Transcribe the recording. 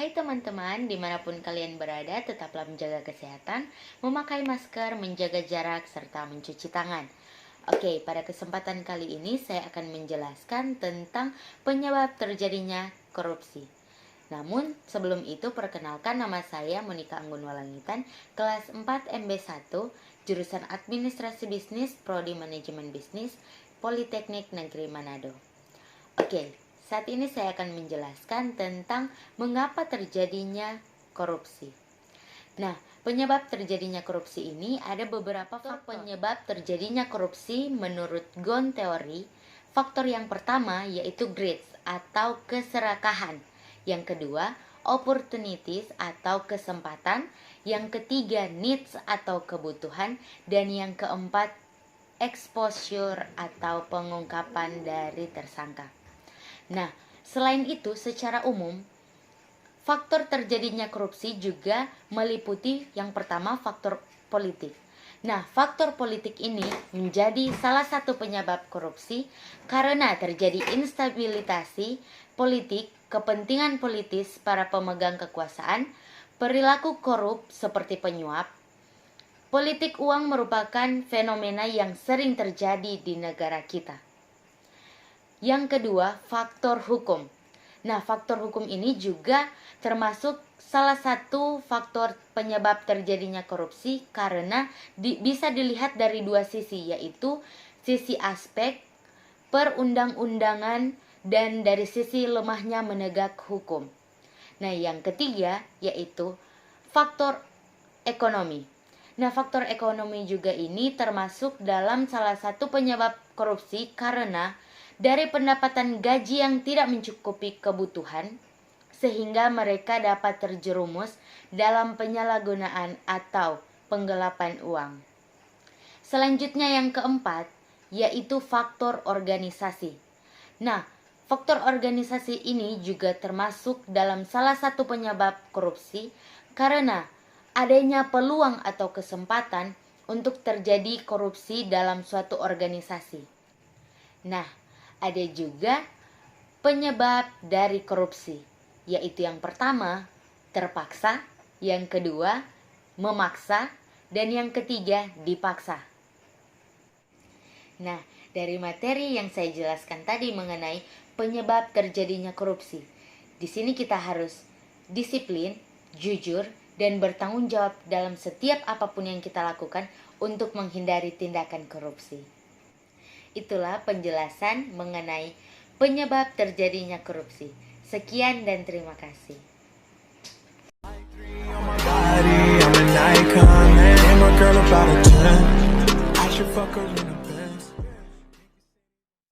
Hai teman-teman, dimanapun kalian berada, tetaplah menjaga kesehatan, memakai masker, menjaga jarak, serta mencuci tangan. Oke, pada kesempatan kali ini saya akan menjelaskan tentang penyebab terjadinya korupsi. Namun, sebelum itu perkenalkan, nama saya Monika Anggun Walangitan, kelas 4 MB1, jurusan Administrasi Bisnis, Prodi Manajemen Bisnis, Politeknik Negeri Manado. Oke, saat ini saya akan menjelaskan tentang mengapa terjadinya korupsi. Nah, penyebab terjadinya korupsi ini ada beberapa faktor penyebab terjadinya korupsi menurut Ghosn Theory. Faktor yang pertama yaitu greed atau keserakahan. Yang kedua, opportunities atau kesempatan. Yang ketiga, needs atau kebutuhan. Dan yang keempat, exposure atau pengungkapan dari tersangka. Nah, selain itu secara umum, faktor terjadinya korupsi juga meliputi yang pertama faktor politik. Nah, faktor politik ini menjadi salah satu penyebab korupsi karena terjadi instabilitas politik, kepentingan politis para pemegang kekuasaan, perilaku korup seperti penyuap. Politik uang merupakan fenomena yang sering terjadi di negara kita. Yang kedua, faktor hukum. Nah, faktor hukum ini juga termasuk salah satu faktor penyebab terjadinya korupsi karena bisa dilihat dari dua sisi, yaitu sisi aspek perundang-undangan dan dari sisi lemahnya menegak hukum. Nah, yang ketiga yaitu faktor ekonomi. Nah, faktor ekonomi juga ini termasuk dalam salah satu penyebab korupsi karena dari pendapatan gaji yang tidak mencukupi kebutuhan, sehingga mereka dapat terjerumus dalam penyalahgunaan atau penggelapan uang. Selanjutnya yang keempat, yaitu faktor organisasi. Nah, faktor organisasi ini juga termasuk dalam salah satu penyebab korupsi karena adanya peluang atau kesempatan untuk terjadi korupsi dalam suatu organisasi. Nah, ada juga penyebab dari korupsi, yaitu yang pertama, terpaksa, yang kedua, memaksa, dan yang ketiga, dipaksa. Nah, dari materi yang saya jelaskan tadi mengenai penyebab terjadinya korupsi, di sini kita harus disiplin, jujur, dan bertanggung jawab dalam setiap apapun yang kita lakukan untuk menghindari tindakan korupsi. Itulah penjelasan mengenai penyebab terjadinya korupsi. Sekian dan terima kasih.